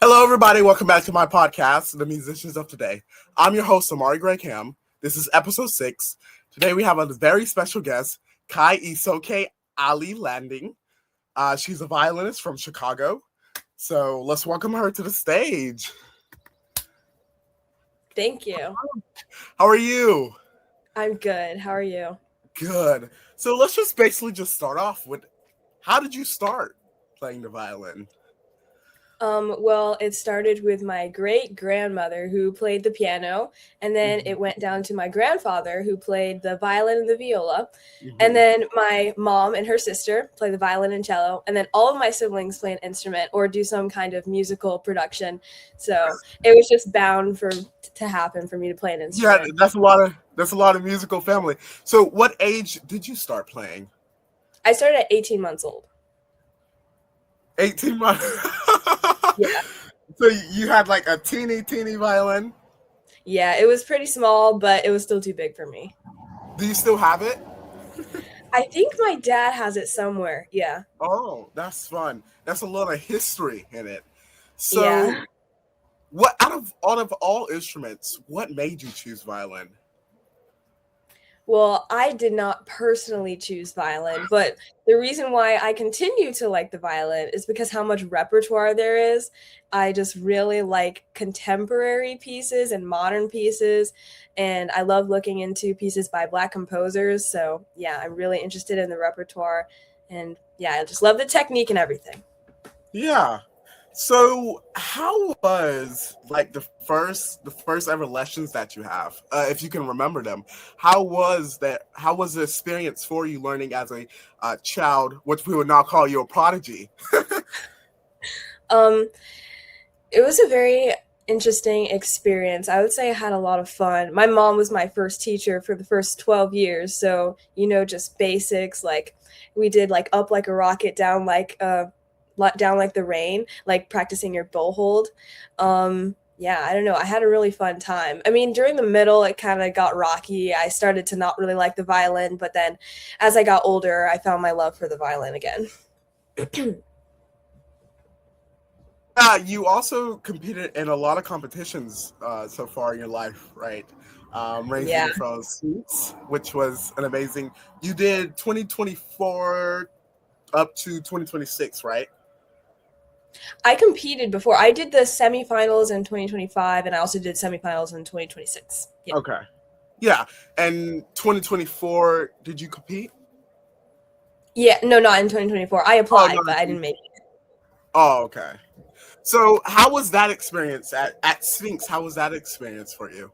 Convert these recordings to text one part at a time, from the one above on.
Hello, everybody. Welcome back to my podcast, The Musicians of Today. I'm your host, Gregg-Ham. This is episode 6. Today we have a very special guest, Kai Isoke Ali-Landing. She's a violinist from Chicago. So let's welcome her to the stage. Thank you. How are you? I'm good. How are you? Good. So let's just start off with, how did you start playing the violin? Well, it started with my great-grandmother who played the piano, and then it went down to my grandfather who played the violin and the viola, and then my mom and her sister play the violin and cello, and then all of my siblings play an instrument or do some kind of musical production. So it was just bound to happen for me to play an instrument. Yeah, that's a lot of musical family. So what age did you start playing? I started at 18 months old. 18 months. Yeah. So you had like a teeny violin? Yeah, it was pretty small, but it was still too big for me. Do you still have it? I think my dad has it somewhere. Yeah. Oh, that's fun. That's a lot of history in it. So Yeah. what out of all instruments, what made you choose violin? Well, I did not personally choose violin, but the reason why I continue to like the violin is because how much repertoire there is. I just really like contemporary pieces and modern pieces, and I love looking into pieces by Black composers. So, yeah, I'm really interested in the repertoire, and yeah, I just love the technique and everything. Yeah. So how was like the first ever lessons that you have, if you can remember them? How was the experience for you learning as a child, which we would now call you a prodigy? It was a very interesting experience. I would say I had a lot of fun. My mom was my first teacher for the first 12 years, so just basics like we did like up like a rocket, down like the rain, like practicing your bow hold. Yeah, I don't know. I had a really fun time. I mean, during the middle, it kind of got rocky. I started to not really like the violin, but then as I got older, I found my love for the violin again. You also competed in a lot of competitions so far in your life, right? Ranging Yeah. from Suits, which was an amazing. You did 2024 up to 2026, right? I competed before. I did the semifinals in 2025, and I also did semifinals in 2026. Yeah. Okay. Yeah. And 2024, did you compete? Yeah, no, not in 2024. I applied, but I didn't make it. Oh, okay. So how was that experience at Sphinx? How was that experience for you?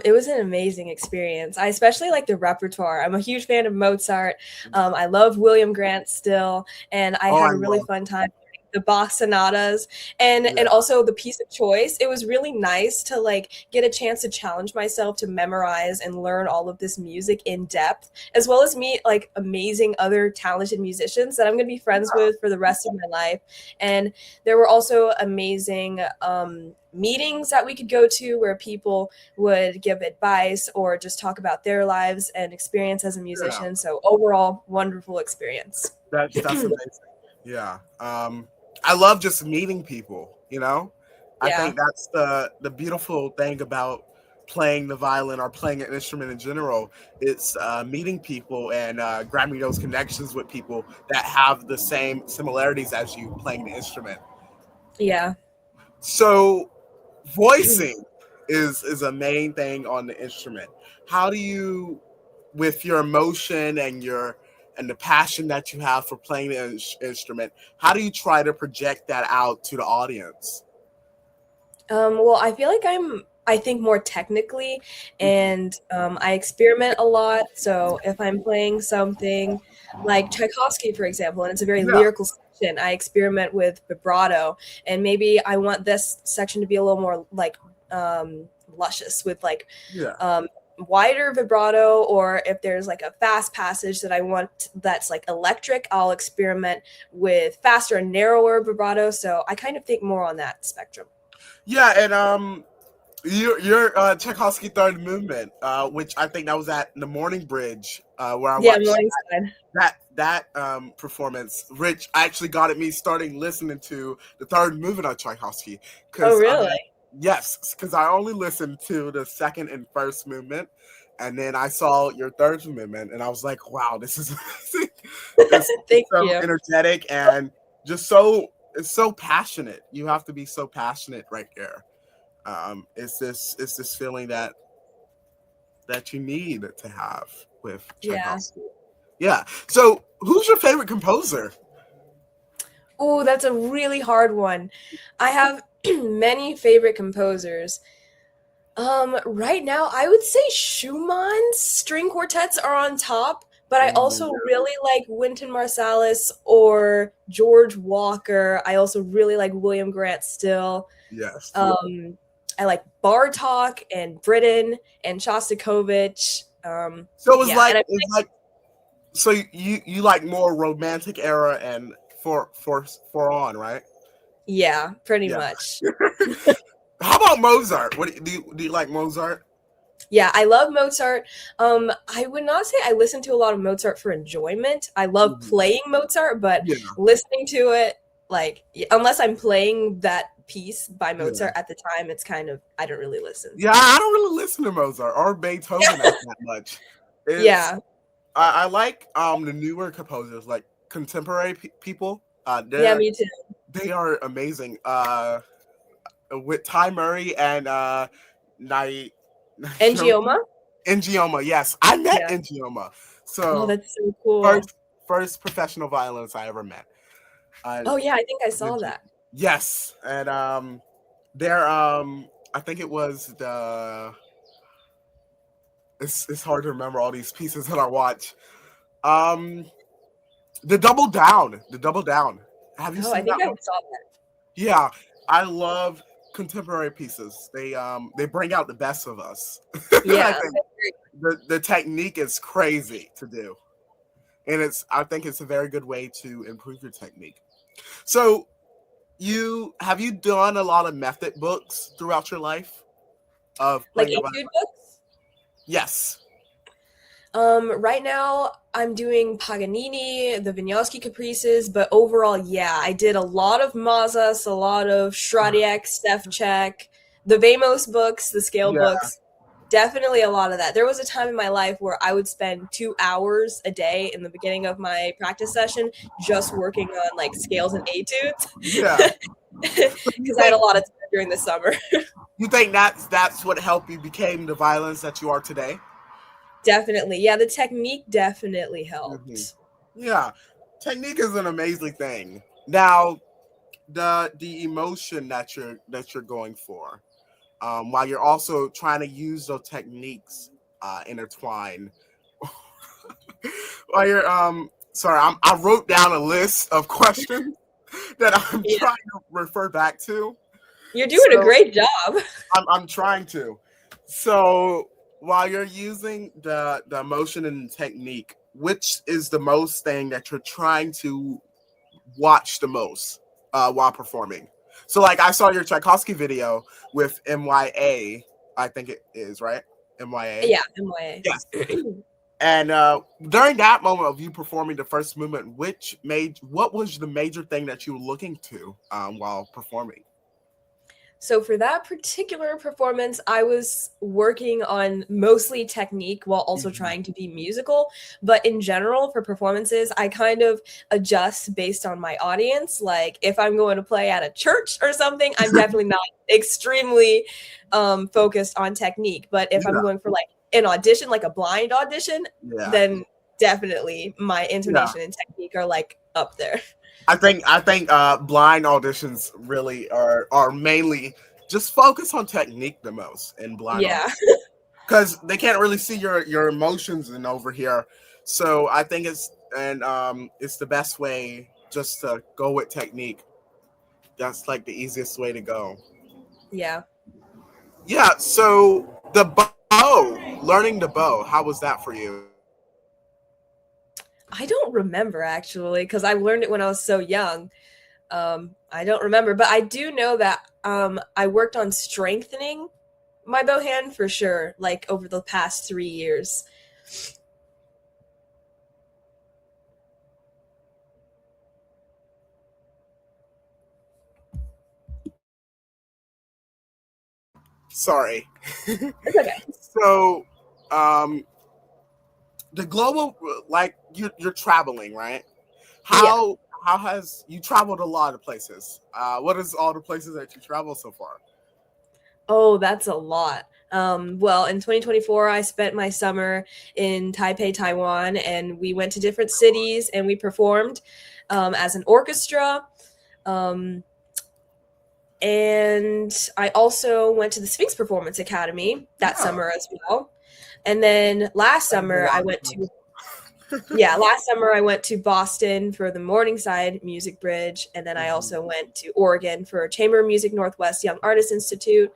It was an amazing experience. I especially like the repertoire. I'm a huge fan of Mozart. I love William Grant still, and I had a really fun time. The Bach sonatas and also the piece of choice. It was really nice to like get a chance to challenge myself to memorize and learn all of this music in depth, as well as meet like amazing other talented musicians that I'm going to be friends with for the rest of my life. And there were also amazing meetings that we could go to where people would give advice or just talk about their lives and experience as a musician. Yeah. So overall, wonderful experience. That's amazing. Yeah. I love just meeting people, Yeah. I think that's the beautiful thing about playing the violin or playing an instrument in general. It's meeting people and grabbing those connections with people that have the same similarities as you playing the instrument. Yeah. So voicing is a main thing on the instrument. How do you, with your emotion and the passion that you have for playing the instrument, how do you try to project that out to the audience? Well, I feel like I think more technically, and I experiment a lot. So if I'm playing something like Tchaikovsky, for example, and it's a very lyrical section, I experiment with vibrato, and maybe I want this section to be a little more like luscious with like wider vibrato, or if there's like a fast passage that I want that's like electric, I'll experiment with faster and narrower vibrato. So I kind of think more on that spectrum. Yeah, and Your Tchaikovsky Third Movement, which I think that was at the Morning Bridge, where I Yeah, watched Morningside. that performance. Rich actually got at me starting listening to the Third Movement of Tchaikovsky Oh, because really? yes, because I only listened to the second and first movement, and then I saw your third movement, and I was like, wow, this is amazing. It's Thank so you. energetic and just so it's so passionate. You have to be so passionate right there. It's this feeling that you need to have with Yeah. Tchaikovsky. Yeah. So, who's your favorite composer? Oh, that's a really hard one. I have many favorite composers. Right now, I would say Schumann's string quartets are on top, but I Mm, also really like Wynton Marsalis or George Walker. I also really like William Grant Still. yes. I like Bartok and Britten and Shostakovich. So Yeah, and I so you like more romantic era and for on, right? yeah, pretty Yeah. much. How about Mozart? What do you like Mozart? Yeah, I love Mozart. I would not say I listen to a lot of Mozart for enjoyment. I love Mhm. playing Mozart, but Yeah, listening to it, like, unless I'm playing that piece by yeah, Mozart at the time, it's kind of, I don't really listen. yeah. I don't really listen to Mozart or Beethoven that much. It's Yeah. I like the newer composers, like contemporary people. Yeah, me too. They are amazing. With Ty Murray and Night Ngioma? Ngioma. Yes, I met Yeah. Ngioma. Oh, So that's so cool. first professional violinist I ever met. Uh, Oh, yeah, I think I saw that. yes, and there I think it was the it's hard to remember all these pieces that I watch. Um, the double down. Have you Oh, I seen think that I one? saw that. Yeah, I love contemporary pieces. They bring out the best of us. I Yeah. think the technique is crazy to do, and I think it's a very good way to improve your technique. So you done a lot of method books throughout your life of Like playing the violin? etude books? Yes. Right now I'm doing Paganini, the Vinyavsky Caprices, but overall, yeah, I did a lot of Mazas, a lot of Stradiak, Stefchek, the Vamos books, the scale Yeah. books. Definitely a lot of that. There was a time in my life where I would spend 2 hours a day in the beginning of my practice session just working on like scales and etudes Yeah. So because I had a lot of time during the summer. you think that's what helped you became the violence that you are today? Definitely. Yeah, the technique definitely Hmm. helped. Yeah. Technique is an amazing thing. Now, the emotion that you're going for, while you're also trying to use those techniques intertwine. While you're sorry, I wrote down a list of questions that I'm Yeah. trying to refer back to. You're doing a So great job. I'm trying to. So while you're using the emotion and technique, which is the most thing that you're trying to watch the most while performing? So like I saw your Tchaikovsky video with MYA, I think it is, right? MYA. Yeah, MYA. Yes. And during that moment of you performing the first movement, what was the major thing that you were looking to while performing? So for that particular performance, I was working on mostly technique while also Mhm. trying to be musical. But in general, for performances, I kind of adjust based on my audience. Like if I'm going to play at a church or something, I'm definitely not extremely focused on technique. But if I'm Yeah, going for like an audition, like a blind audition, yeah, then definitely my yeah. intonation and technique are like up there. I think blind auditions really are mainly just focus on technique the most in blind Yeah. auditions because they can't really see your emotions in over here. So I think it's the best way just to go with technique. That's like the easiest way to go. Yeah. Yeah. So the bow, learning the bow, how was that for you? I don't remember actually because I learned it when I was so young. I don't remember, but I do know that I worked on strengthening my bow hand for sure, like over the past 3 years. Sorry. It's okay. So, the global, like you're traveling, right? Yeah. How has you traveled a lot of places? What is all the places that you traveled so far? Oh, that's a lot. Well, in 2024, I spent my summer in Taipei, Taiwan, and we went to different cities and we performed as an orchestra. Um, and I also went to the Sphinx Performance Academy that Yeah, summer as well. And then last that's a summer, lot I of went to places. yeah, last summer I went to Boston for the Morningside Music Bridge, and then I Mhm. also went to Oregon for Chamber of Music Northwest Young Artists Institute.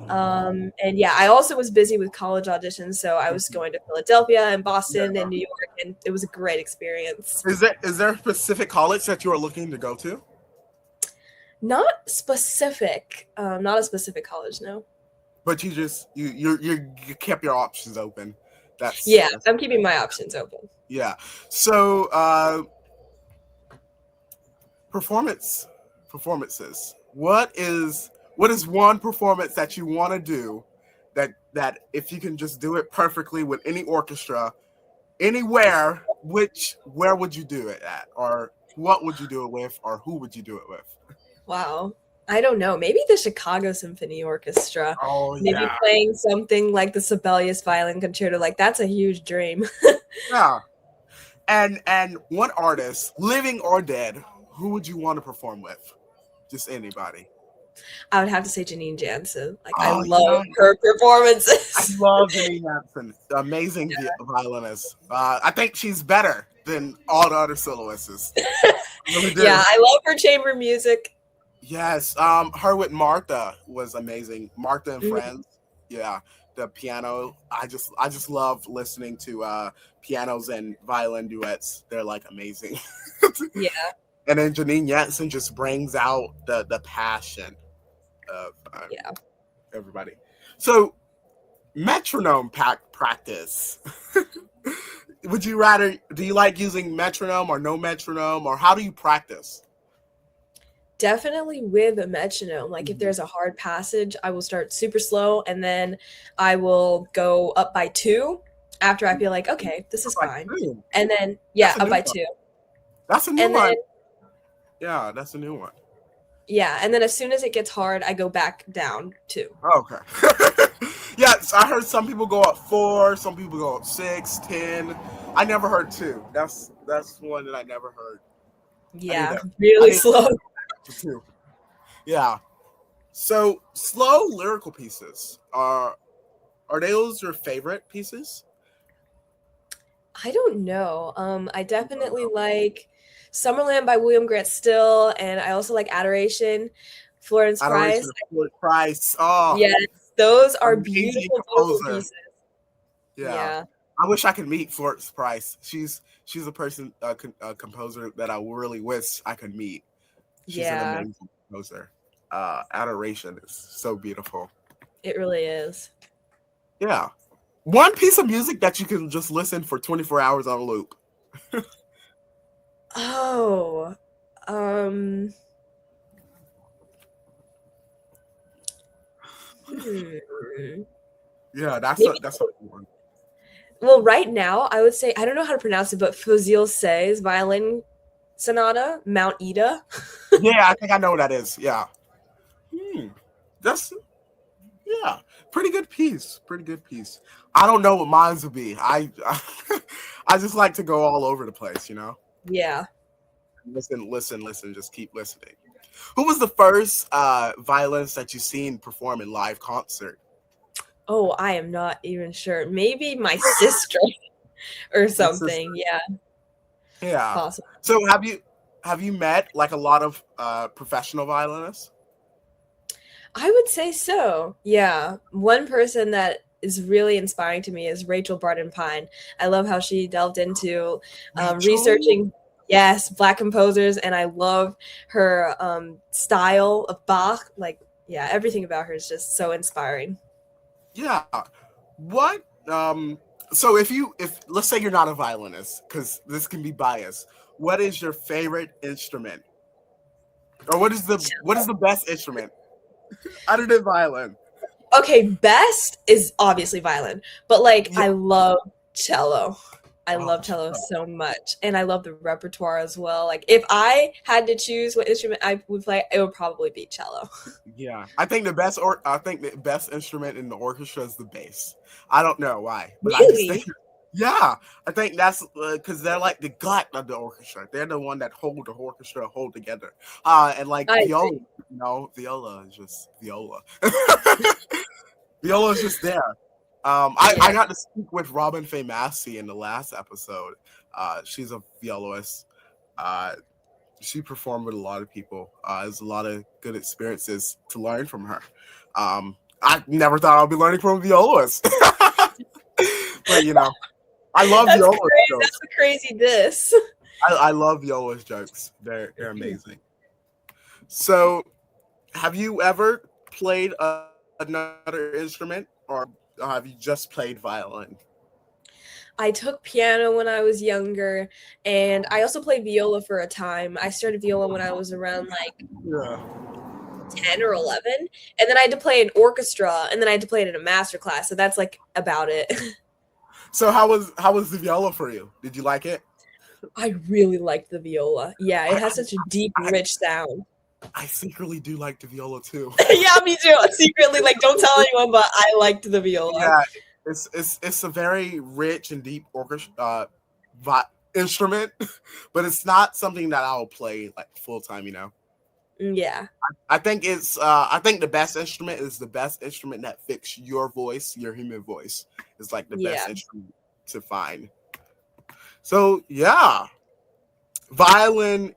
And yeah, I also was busy with college auditions, so I was going to Philadelphia and Boston and Yeah. New York, and it was a great experience. Is there a specific college that you are looking to go to? Not a specific college, no. But you just you kept your options open. Yeah, That's I'm keeping my options open. yeah. So performance performances. What is one performance that you want to do that if you can just do it perfectly with any orchestra anywhere, which where would you do it at, or what would you do it with, or who would you do it with? Wow. I don't know. Maybe the Chicago Symphony Orchestra. Oh Maybe yeah, playing something like the Sibelius Violin Concerto. Like that's a huge dream. yeah. And one artist, living or dead, who would you want to perform with? Just anybody. I would have to say Janine Jansen. Like I Oh love yeah, her I performances. love Janine Hansen, amazing violinist. I think she's better than all the other soloists. I really Yeah, do. I love her chamber music. Yes, her with Martha was amazing. Martha and Mhm. Friends. Yeah, the piano. I just love listening to pianos and violin duets. They're like amazing. Yeah, And then Janine Jansen just brings out the passion of yeah. everybody. So metronome practice. Would you rather? Do you like using metronome or no metronome, or how do you practice? Definitely with a metronome. Like if Mhm. there's a hard passage, I will start super slow and then I will go up by two after I feel like, okay, this is Like, fine. "Ooh, And then, that's yeah, a up new by one. two. That's a new And one. then, Yeah, that's a new one. yeah. And then as soon as it gets hard, I go back down two. Okay. Yes, I heard some people go up 4, some people go up 6, 10. I never heard 2. That's one that I never heard. I need Yeah, to I really need to slow. for 2. Yeah. So slow lyrical pieces are those your favorite pieces? I don't know. I definitely like Summerland by William Grant Still, and I also like Adoration, Florence Adoration Price. of Floyd Price. Oh, Yes, those are amazing beautiful vocal composer. pieces. Yeah. Yeah, I wish I could meet Florence Price. She's a person, a composer that I really wish I could meet. She's an yeah, amazing composer. Adoration is so beautiful. it really is. Yeah. One piece of music that you can just listen for 24 hours on loop. Oh, um, hmm. Yeah, Maybe. that's a good one. Well, right now, I would say I don't know how to pronounce it, but Fazil Say's violin sonata, Mount Ida. Yeah, I think I know what that is. Yeah. Hmm. That's yeah. Pretty good piece. Pretty good piece. I don't know what mine would be. I just like to go all over the place, you know? Yeah. Listen, listen, listen, just keep listening. Who was the first violinist that you seen perform in live concert? Oh, I am not even sure. Maybe my sister or Your sister. something. Yeah, Yeah. possible. So have you met like a lot of professional violinists? I would say so. Yeah. One person that is really inspiring to me is Rachel Barton Pine. I love how she delved into Rachel? researching, yes, Black composers, and I love her style of Bach. Like, yeah, everything about her is just so inspiring. Yeah. What? So if let's say you're not a violinist, because this can be biased, what is your favorite instrument, or what is the best instrument other than violin? Okay, best is obviously violin, but like Yeah. I love cello. I Oh, love cello so much, and I love the repertoire as well. Like if I had to choose what instrument I would play, it would probably be cello. yeah. I think the best instrument in the orchestra is the bass. I don't know why, but I just think Really? yeah, I think that's because they're like the gut of the orchestra. They're the one that hold the orchestra hold together. And like I viola, agree. viola is just viola. Viola is just there. I Yeah. got to speak with Robin Faye Massey in the last episode. She's a violist. Uh, she performed with a lot of people. There's a lot of good experiences to learn from her. I never thought I'd be learning from a violist, but I love That's violist crazy. jokes. That's a crazy diss. I love violist jokes. They're amazing. So, have you ever played another instrument, or have you just played violin? I took piano when I was younger, and I also played viola for a time. I started viola when I was around like Yeah. 10 or 11, and then I had to play in orchestra, and then I had to play it in a master class. So that's like about it. So how was the viola for you? Did you like it? I really liked the viola. Yeah, it I has such a deep, I, rich sound. I secretly do like the viola too. Yeah, me too. Secretly, like, don't tell anyone, but I liked the viola. Yeah, it's a very rich and deep orchestra instrument, but it's not something that I'll play like full time. Yeah, I think the best instrument is the best instrument that fits your voice, your human voice. Is like the best yeah. instrument to find. So yeah, violin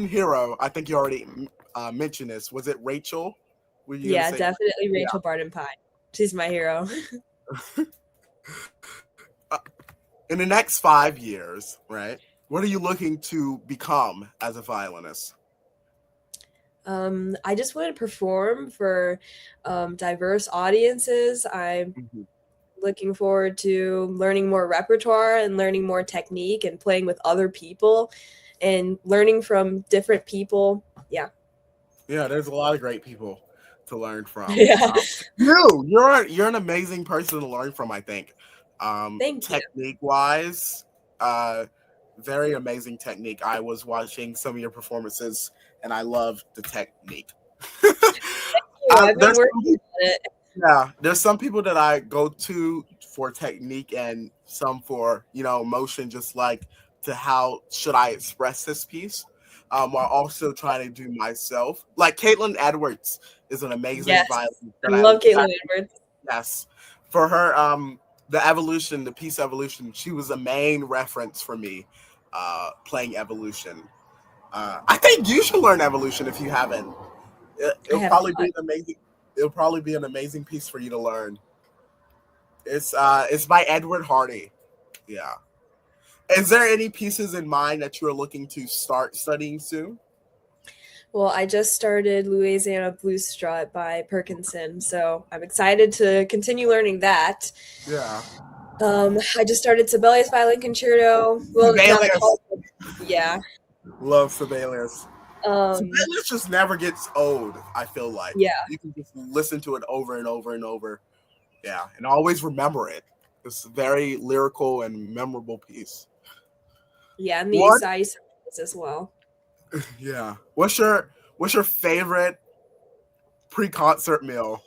hero. I think you already mentioned this. Was it Rachel? Were you gonna Yeah, say? definitely Yeah. Rachel Barden Pine. She's my hero. Uh, in the next 5 years, right? What are you looking to become as a violinist? I just want to perform for diverse audiences. I'm Mhm. looking forward to learning more repertoire and learning more technique and playing with other people and learning from different people. Yeah. Yeah, there's a lot of great people to learn from. Yeah. You're an amazing person to learn from. I think, Thank you. technique wise, uh, very amazing technique. I was watching some of your performances, and I love the technique. I've been There's working some people, on it. yeah, there's some people that I go to for technique, and some for motion, just like to how should I express this piece. While also trying to do myself. Like Caitlin Edwards is an amazing Yes. violinist I that love I Caitlin Edwards. yes, for her the piece Evolution, she was a main reference for me playing Evolution. I think you should learn Evolution if you haven't. It, I it'll have probably not. be an amazing it'll probably be an amazing piece for you to learn. It's by Edward Hardy. Yeah. Is there any pieces in mind that you're looking to start studying soon? Well, I just started Louisiana Blues Strut by Perkinson, so I'm excited to continue learning that. Yeah. I just started Sibelius Violin Concerto. Well, not the Sibelius. whole. Yeah. Love Sibelius. Um, Sibelius just never gets old, I feel like. yeah. You can just listen to it over and over and over. Yeah. And always remember it. It's a very lyrical and memorable piece. Yeah, and the What? Isai as well. Yeah. What's your favorite pre-concert meal?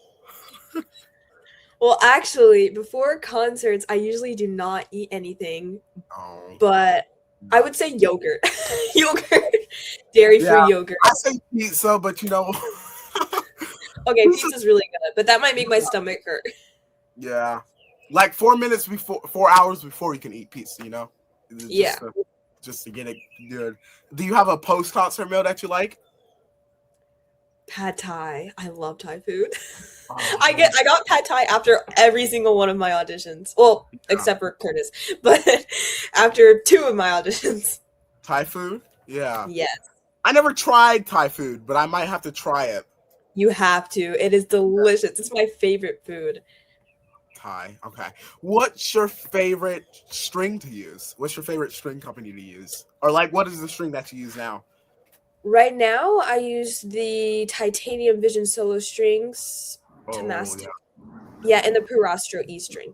Well, actually, before concerts, I usually do not eat anything, Oh. but I would say yogurt. Yogurt. Dairy-free Yeah. yogurt. I say pizza, but Okay, pizza. pizza's really good, but that might make my stomach hurt. Yeah. Like 4 minutes before, 4 hours before you can eat pizza. Yeah. Just to get it good. Do you have a post-concert meal that you like? Pad Thai. I love Thai food. Oh, I got Pad Thai after every single one of my auditions. Well, yeah. except for Curtis, but after 2 of my auditions. Thai food? Yeah. Yes. I never tried Thai food, but I might have to try it. You have to. It is delicious. It's my favorite food. Thai. Okay. What's your favorite string to use? What's your favorite string company to use? Or like, what is the string that you use now? Right now, I use the Titanium Vision Solo strings to Oh master. yeah. Yeah, and the Purastro E string.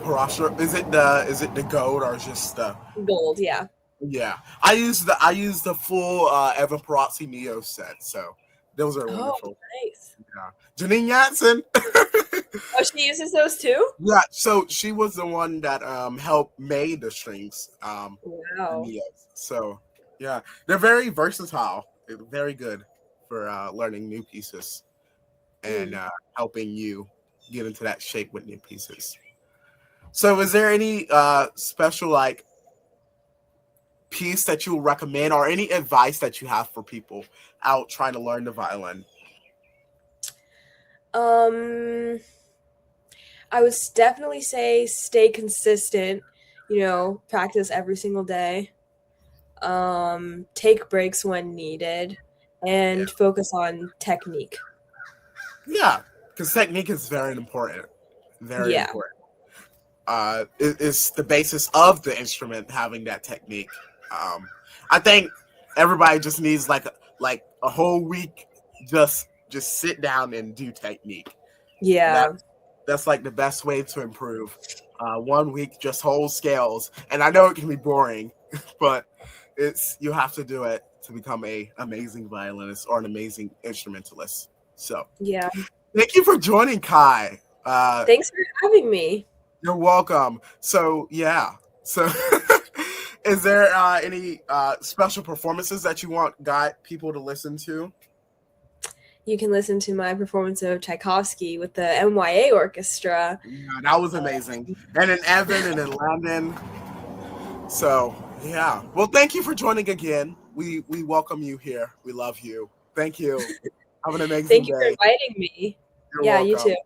Parasha. Is it the gold or just the Gold, yeah. yeah. I use the full Evan Perazzi Neo set, so those are Oh, wonderful. nice. Yeah. Janine Jansen. Oh, she uses those too? Yeah, so she was the one that helped made the strings, the Wow. Neos. So yeah, they're very versatile. They're very good for learning new pieces and Mm. helping you get into that shape with new pieces. So is there any special like piece that you would recommend or any advice that you have for people out trying to learn the violin? Um, I would definitely say stay consistent, practice every single day. Take breaks when needed Yeah. and focus on technique. Yeah, because technique is very important. Very Yeah. important. Is the basis of the instrument having that technique. I think everybody just needs like a whole week just sit down and do technique. Yeah. That's like the best way to improve. 1 week just hold scales, and I know it can be boring, but you have to do it to become a amazing violinist or an amazing instrumentalist. So Yeah. thank you for joining, Kai. Thanks for having me. You're welcome. So yeah. So is there any special performances that you want people to listen to? You can listen to my performance of Tchaikovsky with the MYA Orchestra. Yeah, that was amazing. And in Evan and in London. So yeah. Well, thank you for joining again. We welcome you here. We love you. Thank you. Have an amazing Thank you for day. inviting me. You're Yeah, you welcome. too.